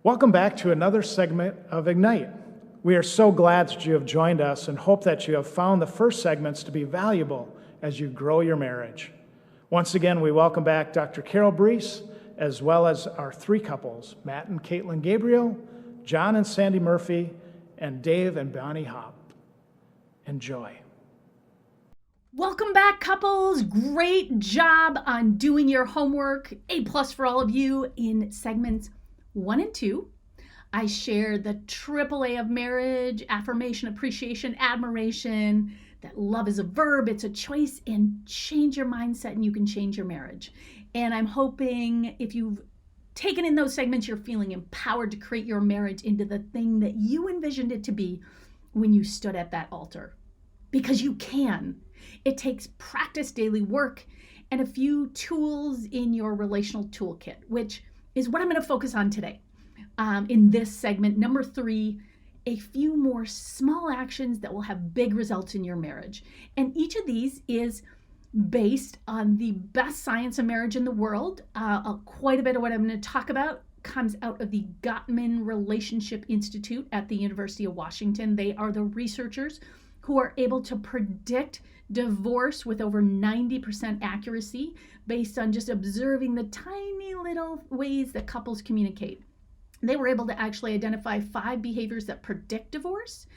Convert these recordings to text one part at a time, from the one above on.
Welcome back to another segment of Ignite. We are so glad that you have joined us and hope that you have found the first segments to be valuable as you grow your marriage. Once again, we welcome back Dr. Carol Bruess, as well as our three couples, Matt and Caitlin Gabriel, John and Sandy Murphy, and Dave and Bonnie Hopp. Enjoy. Welcome back, couples. Great job on doing your homework. A+ for all of you. In segments 1 and 2, I share the AAA of marriage: affirmation, appreciation, admiration, that love is a verb, it's a choice, and change your mindset and you can change your marriage. And I'm hoping if you've taken in those segments, you're feeling empowered to create your marriage into the thing that you envisioned it to be when you stood at that altar. Because you can. It takes practice, daily work, and a few tools in your relational toolkit, which is what I'm going to focus on today. In this segment, number 3, a few more small actions that will have big results in your marriage. And each of these is based on the best science of marriage in the world. Quite a bit of what I'm going to talk about comes out of the Gottman Relationship Institute at the University of Washington. They are the researchers who are able to predict divorce with over 90% accuracy based on just observing the tiny little ways that couples communicate. They were able to actually identify 5 behaviors that predict divorce.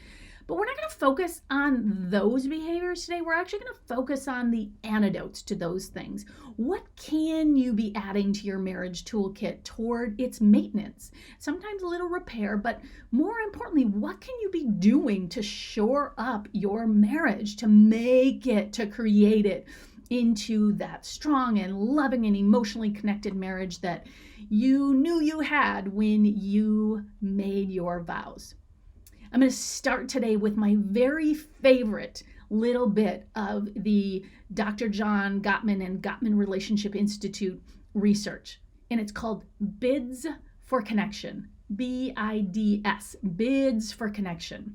But we're not going to focus on those behaviors today. We're actually going to focus on the antidotes to those things. What can you be adding to your marriage toolkit toward its maintenance? Sometimes a little repair, but more importantly, what can you be doing to shore up your marriage, to make it, to create it into that strong and loving and emotionally connected marriage that you knew you had when you made your vows? I'm going to start today with my very favorite little bit of the Dr. John Gottman and Gottman Relationship Institute research, and it's called Bids for Connection, BIDS, Bids for Connection.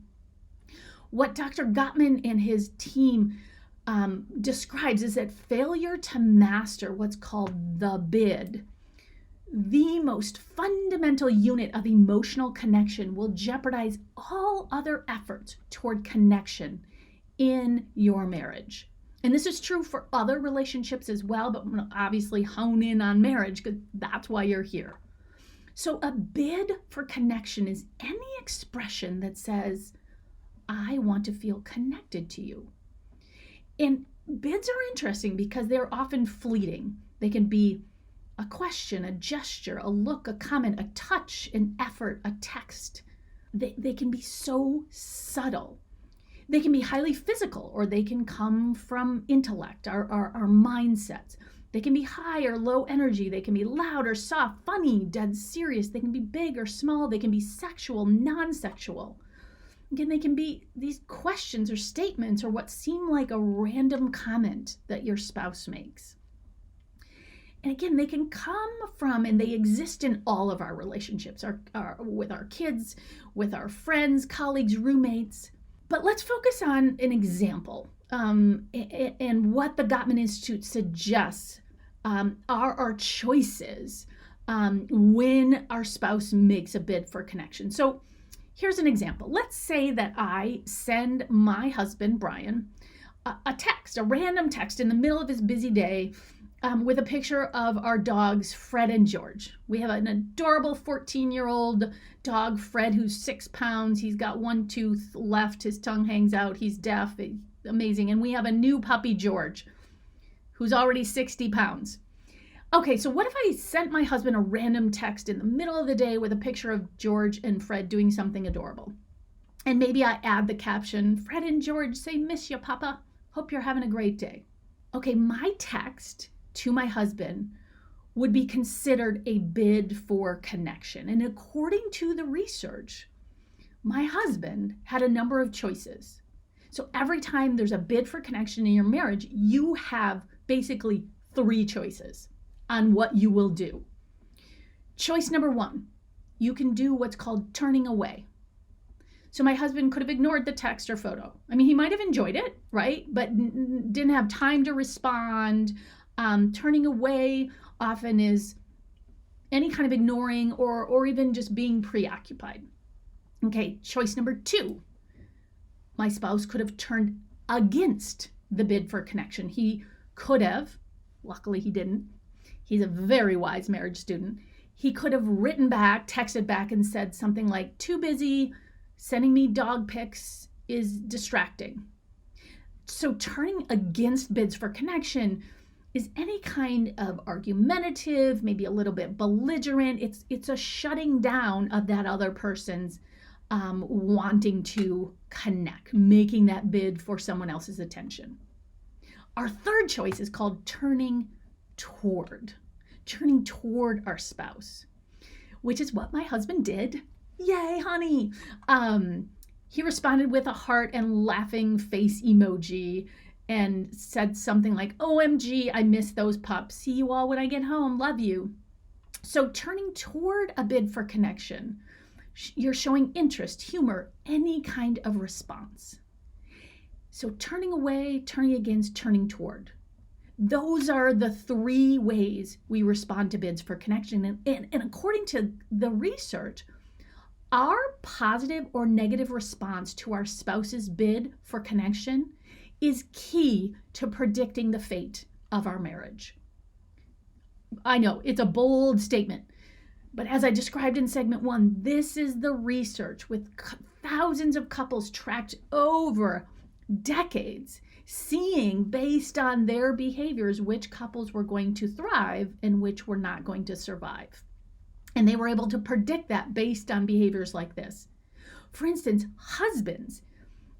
What Dr. Gottman and his team describes is that failure to master what's called the bid, the most fundamental unit of emotional connection, will jeopardize all other efforts toward connection in your marriage. And this is true for other relationships as well, but I'm going to obviously hone in on marriage because that's why you're here. So a bid for connection is any expression that says, I want to feel connected to you. And bids are interesting because they're often fleeting. They can be a question, a gesture, a look, a comment, a touch, an effort, a text. They can be so subtle. They can be highly physical, or they can come from intellect, our mindsets. They can be high or low energy. They can be loud or soft, funny, dead serious. They can be big or small. They can be sexual, non-sexual. Again, they can be these questions or statements or what seem like a random comment that your spouse makes. And again, they can come from, and they exist in all of our relationships, with our kids, with our friends, colleagues, roommates. But let's focus on an example and what the Gottman Institute suggests are our choices when our spouse makes a bid for connection. So here's an example. Let's say that I send my husband, Brian, a text, a random text in the middle of his busy day, with a picture of our dogs, Fred and George. We have an adorable 14-year-old dog, Fred, who's 6 pounds. He's got 1 tooth left. His tongue hangs out. He's deaf. It's amazing. And we have a new puppy, George, who's already 60 pounds. Okay, so what if I sent my husband a random text in the middle of the day with a picture of George and Fred doing something adorable? And maybe I add the caption, Fred and George say, miss you, Papa. Hope you're having a great day. Okay, my text to my husband would be considered a bid for connection. And according to the research, my husband had a number of choices. So every time there's a bid for connection in your marriage, you have basically 3 choices on what you will do. Choice number 1, you can do what's called turning away. So my husband could have ignored the text or photo. I mean, he might have enjoyed it, right? But didn't have time to respond. Turning away often is any kind of ignoring or even just being preoccupied. Okay, choice number 2. My spouse could have turned against the bid for connection. He could have, luckily he didn't. He's a very wise marriage student. He could have written back, texted back, and said something like, too busy, sending me dog pics is distracting. So turning against bids for connection is any kind of argumentative, maybe a little bit belligerent. It's a shutting down of that other person's wanting to connect, making that bid for someone else's attention. Our third choice is called turning toward our spouse, which is what my husband did. Yay, honey. He responded with a heart and laughing face emoji and said something like, OMG, I miss those pups. See you all when I get home. Love you. So turning toward a bid for connection, you're showing interest, humor, any kind of response. So turning away, turning against, turning toward. Those are the 3 ways we respond to bids for connection. And according to the research, our positive or negative response to our spouse's bid for connection is key to predicting the fate of our marriage. I know it's a bold statement, but as I described in segment 1, this is the research with thousands of couples tracked over decades, seeing based on their behaviors which couples were going to thrive and which were not going to survive. And they were able to predict that based on behaviors like this. For instance, husbands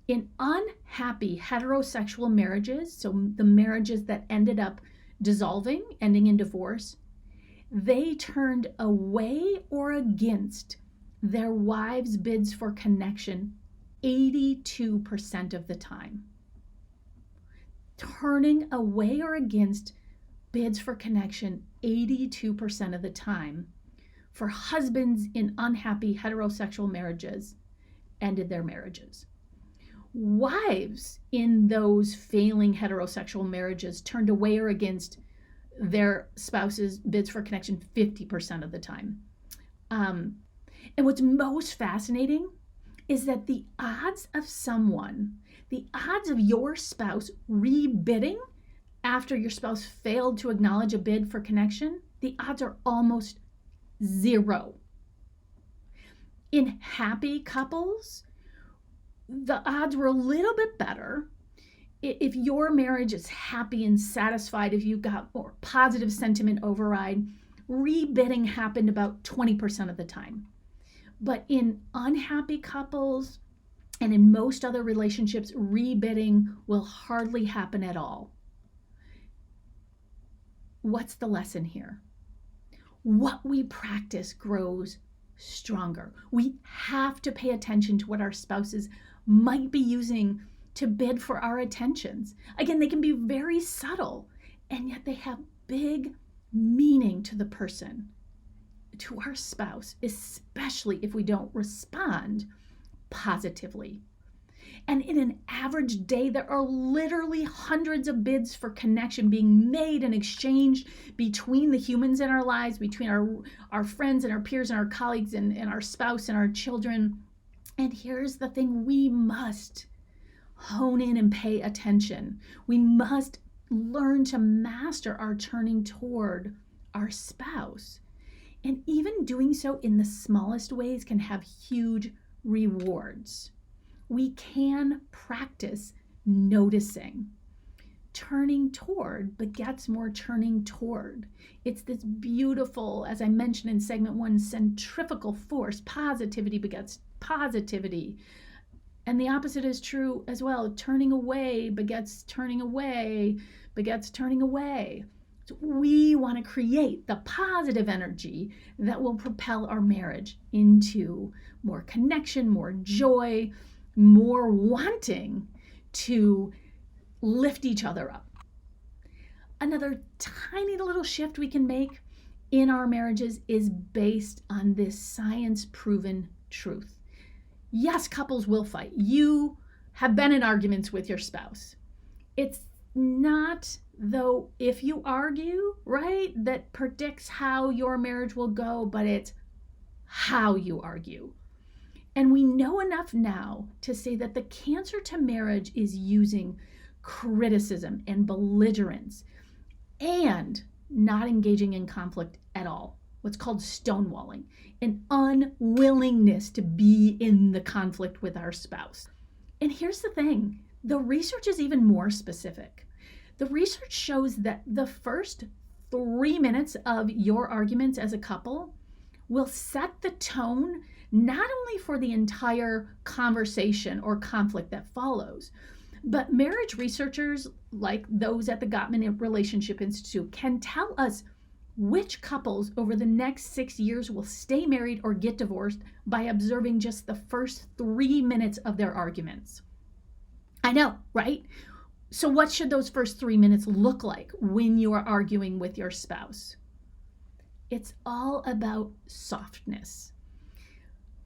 in unhappy heterosexual marriages, so the marriages that ended up dissolving, ending in divorce, they turned away or against their wives' bids for connection 82% of the time. Turning away or against bids for connection 82% of the time for husbands in unhappy heterosexual marriages ended their marriages. Wives in those failing heterosexual marriages turned away or against their spouse's bids for connection 50% of the time. And what's most fascinating is that the odds of your spouse rebidding after your spouse failed to acknowledge a bid for connection, the odds are almost 0. In happy couples, the odds were a little bit better. If your marriage is happy and satisfied, if you've got more positive sentiment override, rebidding happened about 20% of the time. But in unhappy couples and in most other relationships, rebidding will hardly happen at all. What's the lesson here? What we practice grows stronger. We have to pay attention to what our spouses might be using to bid for our attentions. Again, they can be very subtle, and yet they have big meaning to the person, to our spouse, especially if we don't respond positively. And in an average day, there are literally hundreds of bids for connection being made and exchanged between the humans in our lives, between our friends and our peers and our colleagues and our spouse and our children. And here's the thing, we must hone in and pay attention. We must learn to master our turning toward our spouse. And even doing so in the smallest ways can have huge rewards. We can practice noticing. Turning toward begets more turning toward. It's this beautiful, as I mentioned in segment 1, centrifugal force. Positivity begets positivity. And the opposite is true as well. Turning away begets turning away, begets turning away. So we want to create the positive energy that will propel our marriage into more connection, more joy, more wanting to lift each other up. Another tiny little shift we can make in our marriages is based on this science-proven truth. Yes, couples will fight. You have been in arguments with your spouse. It's not, though, if you argue, right, that predicts how your marriage will go, but it's how you argue. And we know enough now to say that the cancer to marriage is using criticism and belligerence and not engaging in conflict at all. What's called stonewalling, an unwillingness to be in the conflict with our spouse. And here's the thing, the research is even more specific. The research shows that the first 3 minutes of your arguments as a couple will set the tone not only for the entire conversation or conflict that follows, but marriage researchers like those at the Gottman Relationship Institute can tell us which couples over the next 6 years will stay married or get divorced by observing just the first 3 minutes of their arguments. I know, right? So what should those first 3 minutes look like when you are arguing with your spouse? It's all about softness.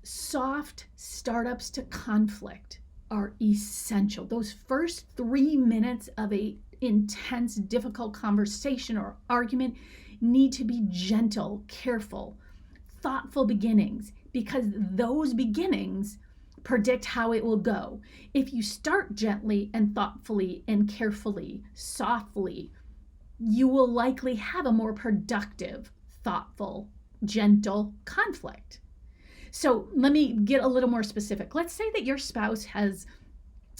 Soft startups to conflict are essential. Those first 3 minutes of a intense, difficult conversation or argument need to be gentle, careful, thoughtful beginnings, because those beginnings predict how it will go. If you start gently and thoughtfully and carefully, softly, you will likely have a more productive, thoughtful, gentle conflict. So let me get a little more specific. Let's say that your spouse has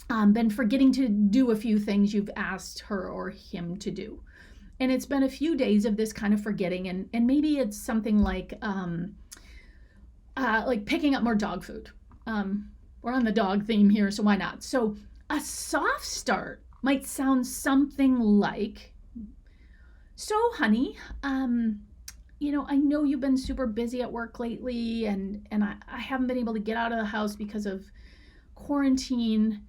been forgetting to do a few things you've asked her or him to do. And it's been a few days of this kind of forgetting, and maybe it's something like picking up more dog food. We're on the dog theme here, so why not? So a soft start might sound something like, so honey, I know you've been super busy at work lately, and I haven't been able to get out of the house because of quarantine.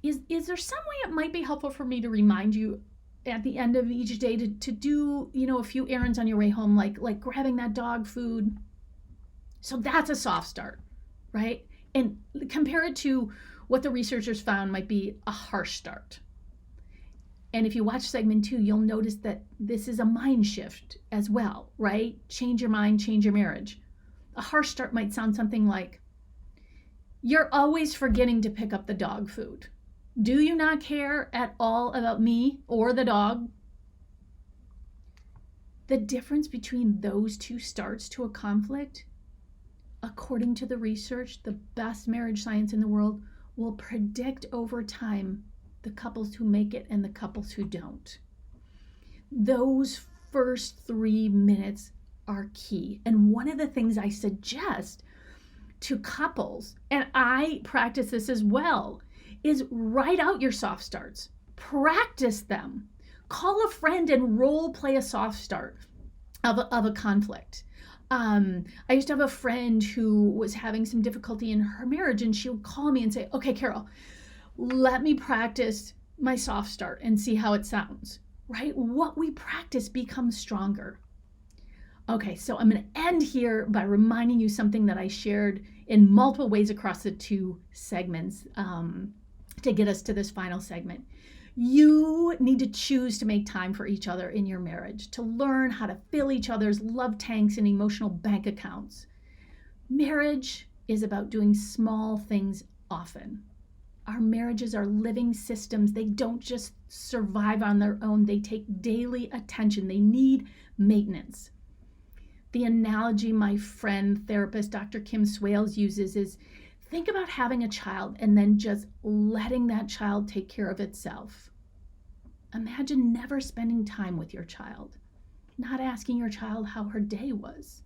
Is there some way it might be helpful for me to remind you at the end of each day to do, a few errands on your way home, like grabbing that dog food? So that's a soft start, right? And compare it to what the researchers found might be a harsh start. And if you watch segment 2, you'll notice that this is a mind shift as well, right? Change your mind, change your marriage. A harsh start might sound something like, you're always forgetting to pick up the dog food. Do you not care at all about me or the dog? The difference between those two starts to a conflict, according to the research, the best marriage science in the world, will predict over time the couples who make it and the couples who don't. Those first 3 minutes are key. And one of the things I suggest to couples, and I practice this as well, is write out your soft starts. Practice them. Call a friend and role play a soft start of a conflict. I used to have a friend who was having some difficulty in her marriage, and she would call me and say, okay, Carol, let me practice my soft start and see how it sounds, right? What we practice becomes stronger. Okay, so I'm going to end here by reminding you something that I shared in multiple ways across the 2 segments to get us to this final segment. You need to choose to make time for each other in your marriage, to learn how to fill each other's love tanks and emotional bank accounts. Marriage is about doing small things often. Our marriages are living systems. They don't just survive on their own. They take daily attention. They need maintenance. The analogy my friend, therapist, Dr. Kim Swales uses is, think about having a child and then just letting that child take care of itself. Imagine never spending time with your child, not asking your child how her day was,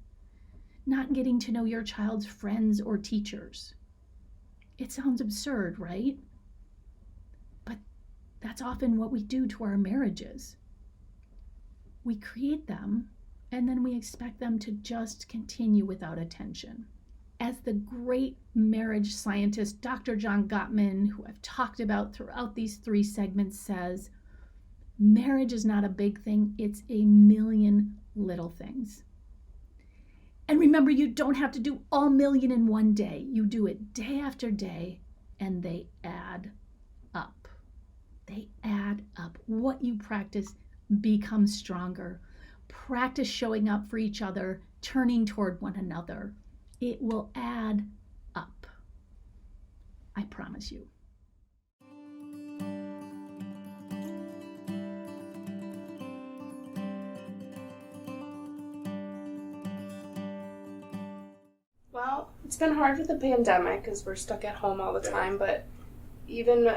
not getting to know your child's friends or teachers. It sounds absurd, right? But that's often what we do to our marriages. We create them, and then we expect them to just continue without attention. As the great marriage scientist, Dr. John Gottman, who I've talked about throughout these 3 segments, says, marriage is not a big thing, it's a million little things. And remember, you don't have to do all million in one day. You do it day after day, and they add up. they add up. What you practice becomes stronger. Practice showing up for each other, turning toward one another. It will add up. I promise you. Well, it's been hard with the pandemic because we're stuck at home all the time, but even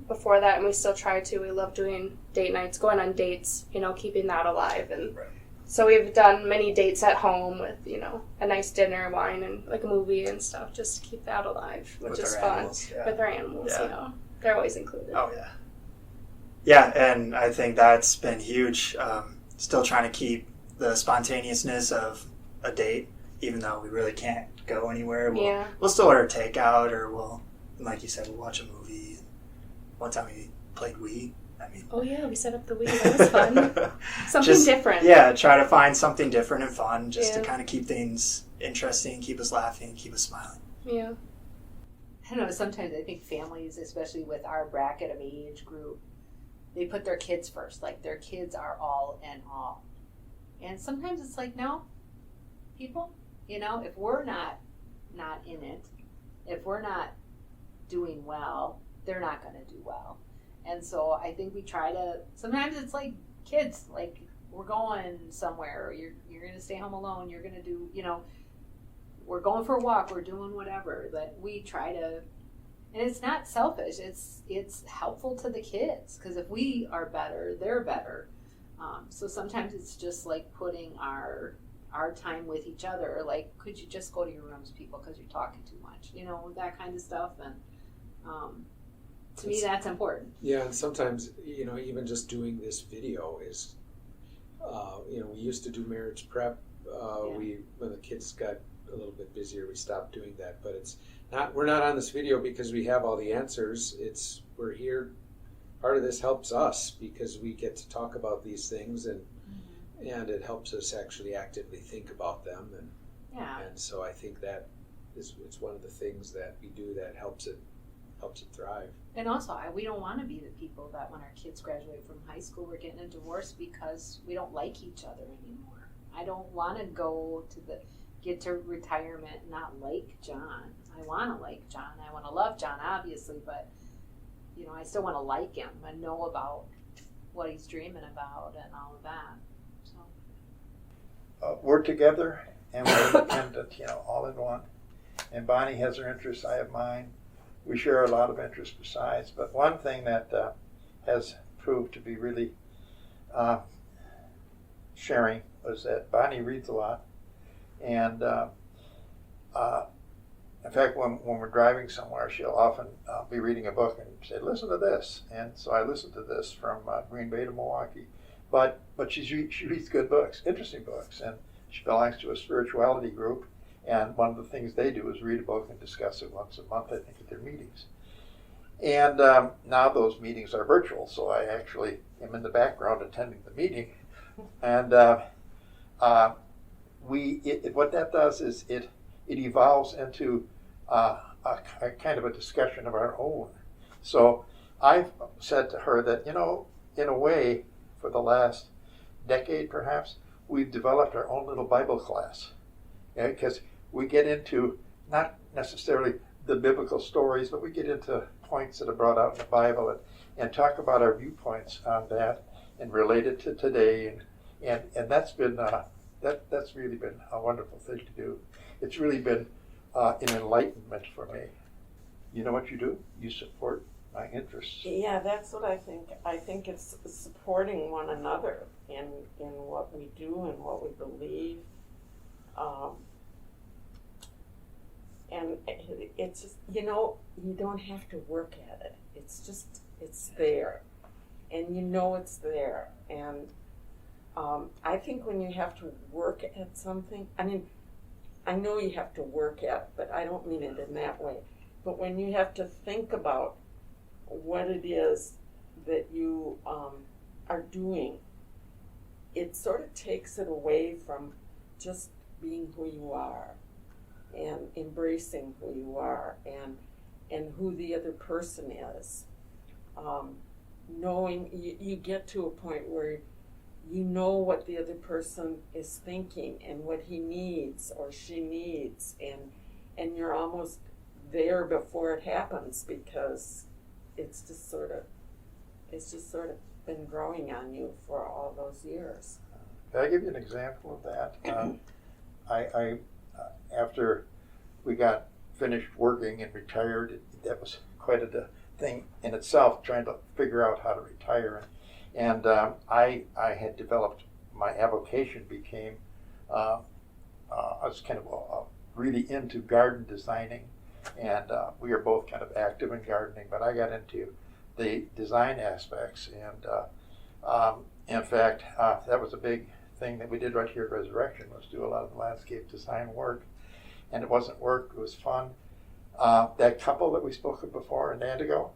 before that, and we still try to, we love doing date nights, going on dates, keeping that alive. And so we've done many dates at home with, a nice dinner, wine, and like a movie and stuff, just to keep that alive, which is fun. Animals, yeah. With our animals, they're always included. Oh, yeah. Yeah, and I think that's been huge. Still trying to keep the spontaneousness of a date, even though we really can't go anywhere. We'll still order takeout, or like you said, we'll watch a movie. One time we played Wii. Oh yeah, we set up the Wii. That was fun. Something different. Yeah, try to find something different and fun, just to kind of keep things interesting, keep us laughing, keep us smiling. Yeah. I don't know, sometimes I think families, especially with our bracket of age group, they put their kids first. Like, their kids are all and all. And sometimes it's like, no, people, if we're not in it, if we're not doing well, they're not going to do well. And so I think we try to, sometimes it's like kids, like we're going somewhere, or you're going to stay home alone, you're going to do, we're going for a walk, we're doing whatever, that we try to, and it's not selfish, it's helpful to the kids, because if we are better, they're better. So sometimes it's just like putting our time with each other, like, could you just go to your rooms, people, because you're talking too much, that kind of stuff. And to me, that's important. Yeah, and sometimes, even just doing this video is, we used to do marriage prep. When the kids got a little bit busier, we stopped doing that. But we're not on this video because we have all the answers. We're here. Part of this helps us because we get to talk about these things, and it helps us actually actively think about them. And so I think that it's one of the things that we do that helps it thrive. And also, we don't want to be the people that when our kids graduate from high school, we're getting a divorce because we don't like each other anymore. I don't want to get to retirement and not like John. I want to like John. I want to love John, obviously, but I still want to like him and know about what he's dreaming about and all of that. So we're together and we're independent, all in one. And Bonnie has her interests, I have mine. We share a lot of interests besides, but one thing that has proved to be really sharing was that Bonnie reads a lot, and in fact, when we're driving somewhere, she'll often be reading a book and say, "Listen to this," and so I listened to this from Green Bay to Milwaukee. But she reads good books, interesting books, and she belongs to a spirituality group. And one of the things they do is read a book and discuss it once a month, I think, at their meetings. And now those meetings are virtual, so I actually am in the background attending the meeting. And what that does is it evolves into a kind of a discussion of our own. So I've said to her that, in a way, for the last decade perhaps, we've developed our own little Bible class. Because we get into not necessarily the biblical stories, but we get into points that are brought out in the Bible and talk about our viewpoints on that and relate it to today. And that's been that's really been a wonderful thing to do. It's really been an enlightenment for me. You know what you do? You support my interests. Yeah, that's what I think. I think it's supporting one another in what we do and what we believe. And it's just, you don't have to work at it. It's there. And it's there. And I think when you have to work at something, I know you have to work at, but I don't mean it in that way. But when you have to think about what it is that you are doing, it sort of takes it away from just being who you are and embracing who you are and who the other person is. knowing you get to a point where you know what the other person is thinking and what he needs or she needs, and you're almost there before it happens, because it's just sort of been growing on you for all those years. Can I give you an example of that? I after we got finished working and retired, that was quite a thing in itself, trying to figure out how to retire. And I had developed, my avocation became, I was kind of really into garden designing, and we are both kind of active in gardening, but I got into the design aspects. And in fact, that was a big thing that we did right here at Resurrection, was do a lot of the landscape design work. And it wasn't work, it was fun. That couple that we spoke of before in Antigo,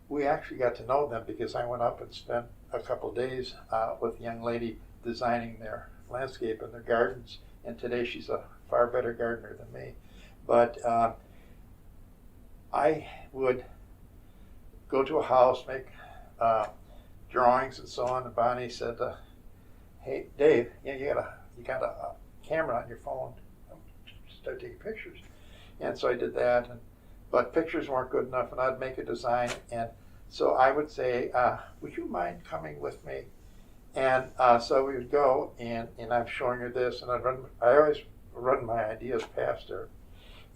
we actually got to know them because I went up and spent a couple of days with a young lady designing their landscape and their gardens. And today she's a far better gardener than me. But I would go to a house, make drawings and so on. And Bonnie said, "Hey, Dave, you got a camera on your phone. Start taking pictures." And so I did that, but pictures weren't good enough, and I'd make a design. And so I would say, "Would you mind coming with me?" And so we would go, and I'm showing her this, and I always run my ideas past her.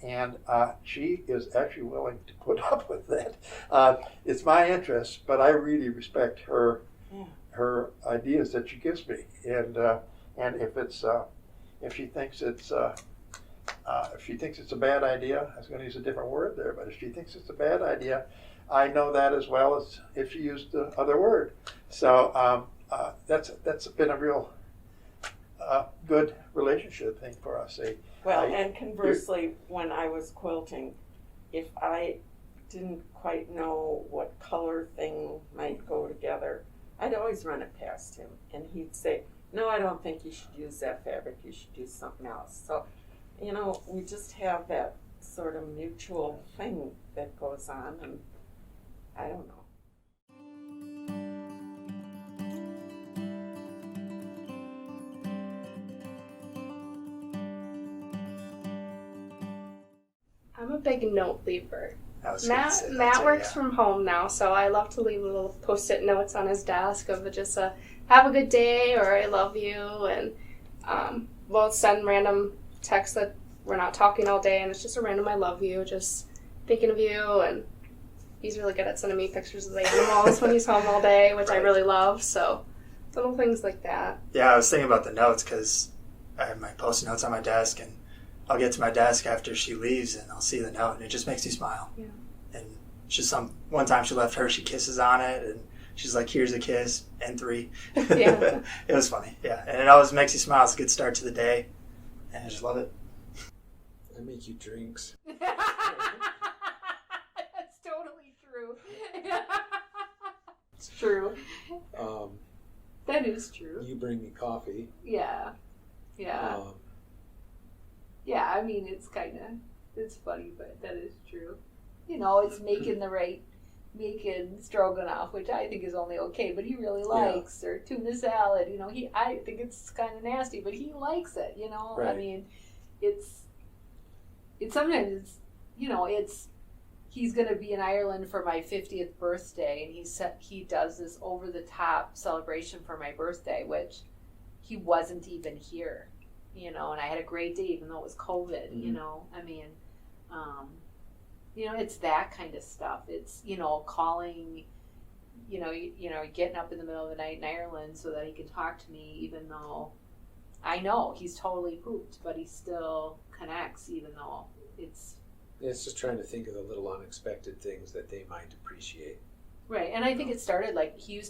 And she is actually willing to put up with that. It's my interest, but I really respect her ideas that she gives me. And if she thinks it's a bad idea, I was going to use a different word there, but if she thinks it's a bad idea, I know that as well as if she used the other word. So that's been a real good relationship thing for us. And conversely, when I was quilting, if I didn't quite know what color thing might go together, I'd always run it past him, and he'd say, "No, I don't think you should use that fabric. You should use something else." So, we just have that sort of mutual thing that goes on, and I don't know. I'm a big note leaver. Matt works from home now, so I love to leave little post-it notes on his desk of just a "have a good day" or "I love you," and we'll send random texts that we're not talking all day, and it's just a random "I love you," just thinking of you. And he's really good at sending me pictures of the animals when he's home all day, which I really love. So little things like that. Yeah, I was thinking about the notes because I have my post-it notes on my desk, and I'll get to my desk after she leaves and I'll see the note, and it just makes me smile. Yeah. And it's just one time she left her, she kisses on it, and she's like, "Here's a kiss," and 3. Yeah. It was funny, yeah. And it always makes you smile. It's a good start to the day, and I just love it. I make you drinks. That's totally true. It's true. That is true. You bring me coffee. Yeah. Yeah. Yeah, I mean, it's funny, but that is true. It's making stroganoff, which I think is only okay, but he really likes, or tuna salad, I think it's kind of nasty, but he likes it, Right. I mean, it's sometimes, he's going to be in Ireland for my 50th birthday, and he does this over-the-top celebration for my birthday, which he wasn't even here. And I had a great day, even though it was COVID, I mean, it's that kind of stuff. It's, calling, getting up in the middle of the night in Ireland so that he can talk to me, even though I know he's totally pooped, but he still connects, even though it's just trying to think of the little unexpected things that they might appreciate. Right. And I think it started he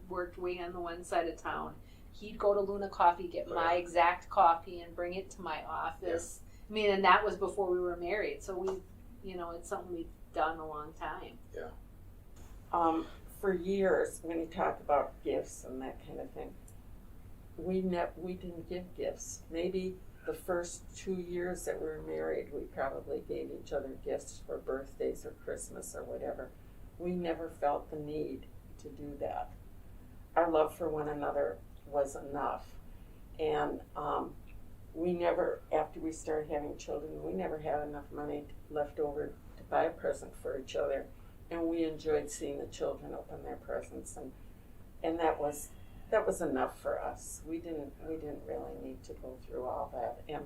worked way on the one side of town. He'd go to Luna Coffee, get my exact coffee, and bring it to my office. Yeah. I mean, and that was before we were married. So it's something we've done a long time. Yeah. For years, when you talk about gifts and that kind of thing, we didn't give gifts. Maybe the first 2 years that we were married, we probably gave each other gifts for birthdays or Christmas or whatever. We never felt the need to do that. Our love for one another was enough. And we never, after we started having children, we never had enough money left over to buy a present for each other. And we enjoyed seeing the children open their presents, and that was enough for us. We didn't really need to go through all that. And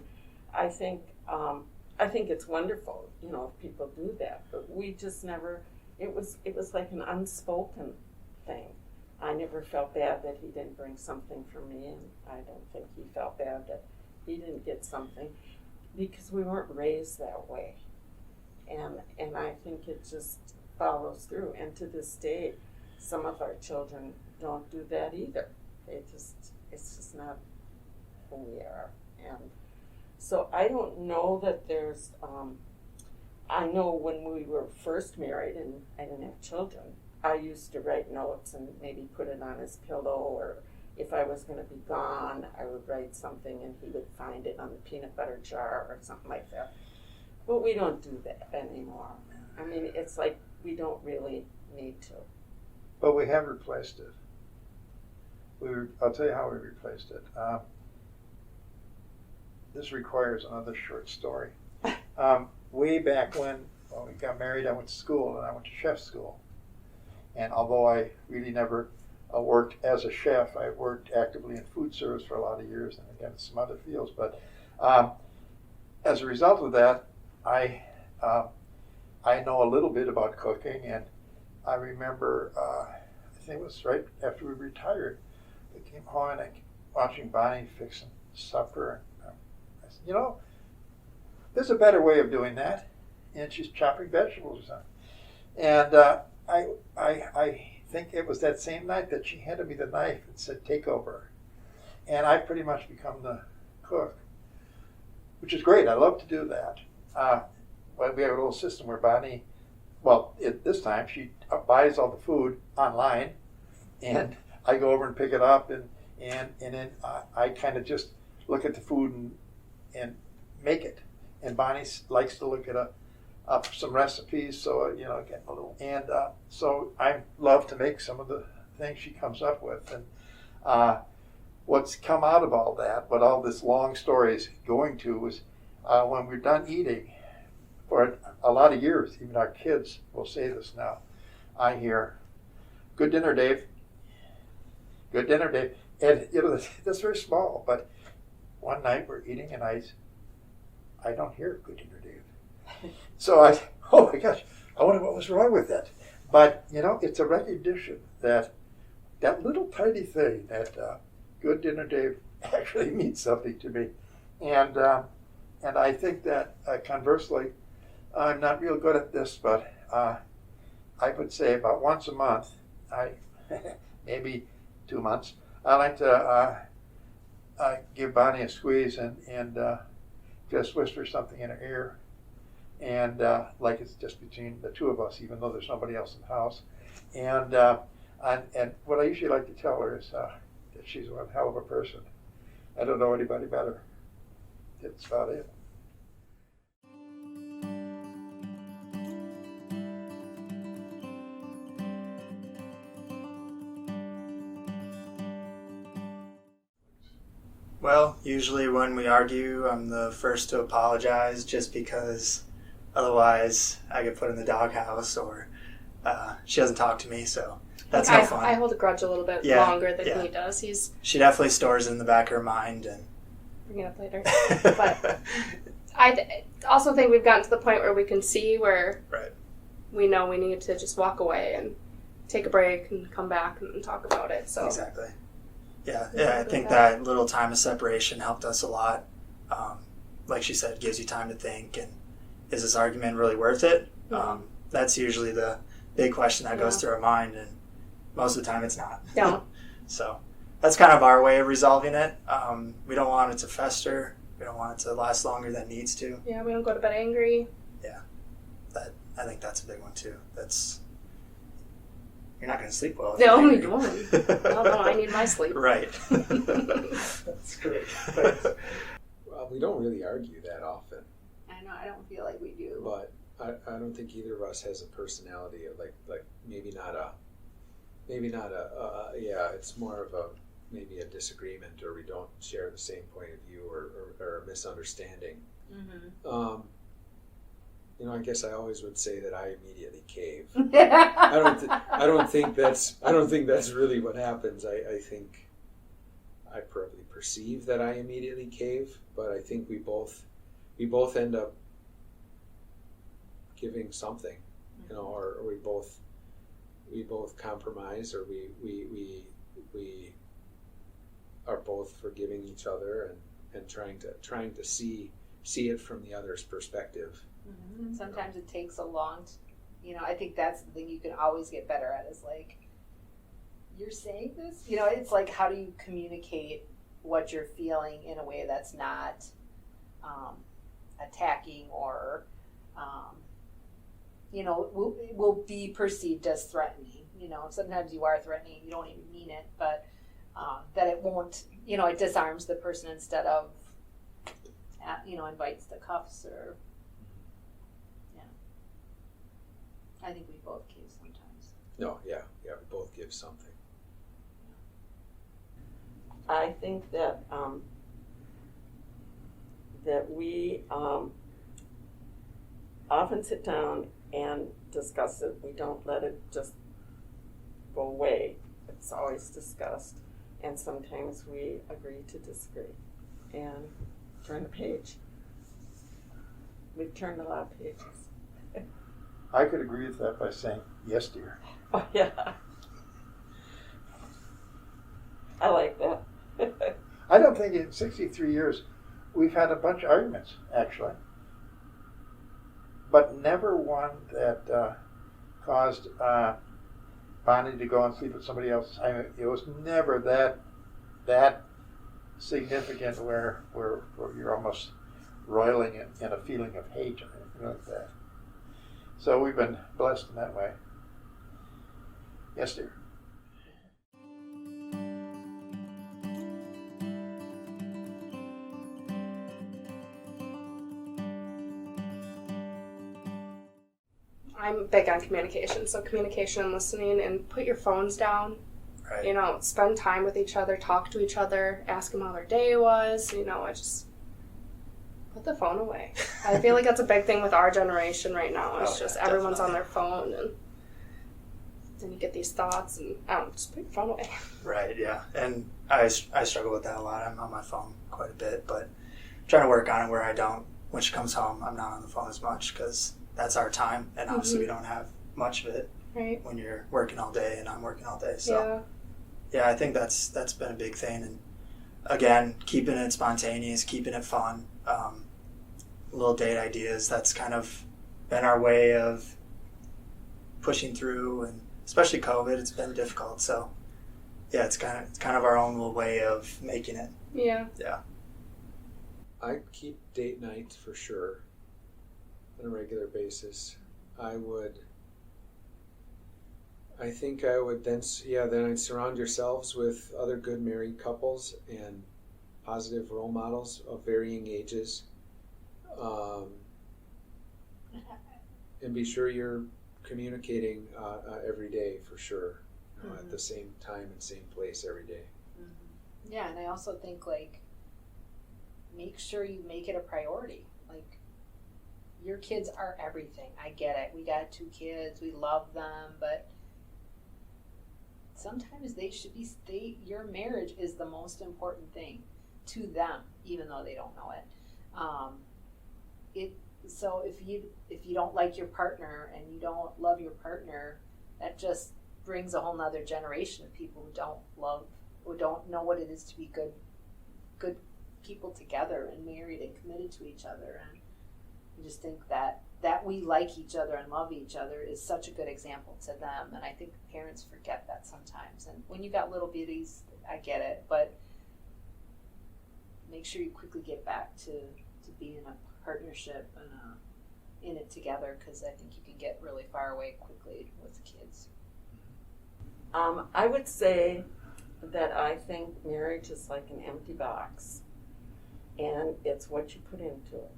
I think it's wonderful, if people do that. But we just never. It was like an unspoken thing. I never felt bad that he didn't bring something for me, and I don't think he felt bad that he didn't get something, because we weren't raised that way. And I think it just follows through. And to this day, some of our children don't do that either. It's just not who we are. And so I don't know that there's, I know when we were first married and I didn't have children, I used to write notes and maybe put it on his pillow, or if I was going to be gone, I would write something and he would find it on the peanut butter jar or something like that. But we don't do that anymore. I mean, it's like we don't really need to. But we have replaced it. I'll tell you how we replaced it. This requires another short story. Way back when we got married, I went to school, and I went to chef school. And although I really never worked as a chef, I worked actively in food service for a lot of years, and again in some other fields. But as a result of that, I know a little bit about cooking, and I remember, I think it was right after we retired, we came home and watching Bonnie fixing supper, and I said, there's a better way of doing that, and she's chopping vegetables or something. And I think it was that same night that she handed me the knife and said, "Take over." And I've pretty much become the cook, which is great. I love to do that. Well, we have a little system where Bonnie, at this time, she buys all the food online, and I go over and pick it up, and then I kind of just look at the food and make it. And Bonnie likes to look at up some recipes, so get a little. And so I love to make some of the things she comes up with. And what's come out of all that, what all this long story is going to, was when we're done eating, for a lot of years, even our kids will say this now. I hear, "Good dinner, Dave. Good dinner, Dave." And that's very small, but one night we're eating and I don't hear "Good dinner, Dave." So oh my gosh, I wonder what was wrong with that. But it's a recognition that little tiny thing, that "Good dinner, Dave," actually means something to me. And I think that conversely, I'm not real good at this, but I would say about once a month, maybe 2 months, I like to give Bonnie a squeeze and just whisper something in her ear, and like it's just between the two of us, even though there's nobody else in the house. And what I usually like to tell her is that she's one hell of a person. I don't know anybody better. That's about it. Well, usually when we argue, I'm the first to apologize, just because otherwise I get put in the doghouse, or she doesn't talk to me, so that's no fun. I hold a grudge a little bit longer than he does. She definitely stores it in the back of her mind and bring it up later. But I also think we've gotten to the point where we can see where we know we need to just walk away and take a break and come back and talk about it. So exactly. Yeah, I think that little time of separation helped us a lot. Like she said, it gives you time to think, and is this argument really worth it? Mm-hmm. That's usually the big question that goes through our mind, and most of the time it's not. No. So that's kind of our way of resolving it. We don't want it to fester. We don't want it to last longer than it needs to. Yeah, we don't go to bed angry. Yeah, I think that's a big one too. You're not going to sleep well. No, you won't. No, I need my sleep. Right. That's great. Well, we don't really argue that often. I know, I don't feel like we do. But I don't think either of us has a personality of like maybe not maybe not yeah, it's more of maybe a disagreement, or we don't share the same point of view, or a misunderstanding. Mm-hmm. I guess I always would say that I immediately cave. I don't think that's really what happens. I think I probably perceive that I immediately cave, but I think we both end up giving something, or we both compromise, or we are both forgiving each other and trying to see it from the other's perspective. Mm-hmm. Sometimes it takes a long, I think that's the thing you can always get better at, is like, you're saying this, it's like, how do you communicate what you're feeling in a way that's not attacking, or will be perceived as threatening. Sometimes you are threatening, you don't even mean it, but that it won't, it disarms the person instead of invites the cuffs, or I think we both give sometimes. No, yeah, we both give something. I think that that we often sit down and discuss it. We don't let it just go away. It's always discussed, and sometimes we agree to disagree. And turn the page. We've turned a lot of pages. I could agree with that by saying, yes, dear. Oh, yeah. I like that. I don't think in 63 years we've had a bunch of arguments, actually. But never one that caused Bonnie to go and sleep with somebody else. I mean, it was never that significant where you're almost roiling in a feeling of hate or anything like that. So we've been blessed in that way. Yes, dear. I'm big on communication, so communication and listening, and put your phones down. Right. Spend time with each other, talk to each other, ask them how their day was. Just put the phone away. I feel like that's a big thing with our generation right now. It's just everyone's on their phone, and then you get these thoughts, and just put your phone away. Right, yeah. And I struggle with that a lot. I'm on my phone quite a bit, but I'm trying to work on it where I don't. When she comes home, I'm not on the phone as much, because that's our time, and obviously we don't have much of it when you're working all day and I'm working all day. So yeah, I think that's been a big thing. And again, keeping it spontaneous, keeping it fun, little date ideas. That's kind of been our way of pushing through, and especially COVID, it's been difficult. So yeah, it's kind of our own little way of making it. Yeah. I keep date nights for sure on a regular basis. I think I would then I'd surround yourselves with other good married couples and positive role models of varying ages, and be sure you're communicating every day for sure, at the same time and same place every day. Mm-hmm. Yeah, and I also think make sure you make it a priority. Your kids are everything. I get it. We got 2 kids. We love them, but sometimes your marriage is the most important thing to them, even though they don't know it. So if you don't like your partner and you don't love your partner, that just brings a whole nother generation of people who don't know what it is to be good people together and married and committed to each other. And I just think that we like each other and love each other is such a good example to them, and I think parents forget that sometimes. And when you got little bitties, I get it, but make sure you quickly get back to being in a partnership and in it together, because I think you can get really far away quickly with the kids. I would say that I think marriage is like an empty box, and it's what you put into it.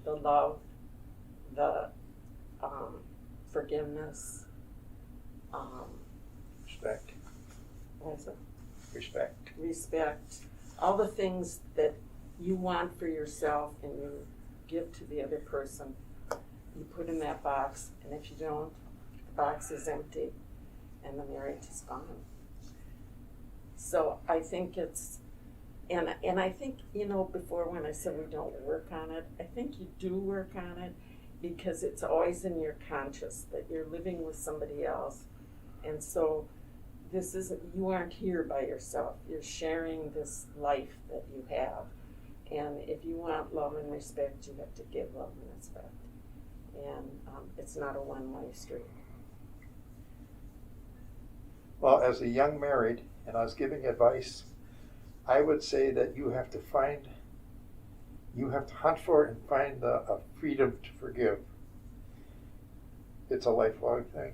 The love, the forgiveness, Respect. What is it? Respect. Respect. All the things that you want for yourself and you give to the other person, you put in that box, and if you don't, the box is empty and the marriage is gone. So I think it's, and I think, before when I said we don't work on it, I think you do work on it because it's always in your conscious that you're living with somebody else. And so this isn't, you aren't here by yourself. You're sharing this life that you have. And if you want love and respect, you have to give love and respect. And it's not a one-way street. Well, as a young married, and I was giving advice, I would say that you have to hunt for and find a freedom to forgive. It's a lifelong thing.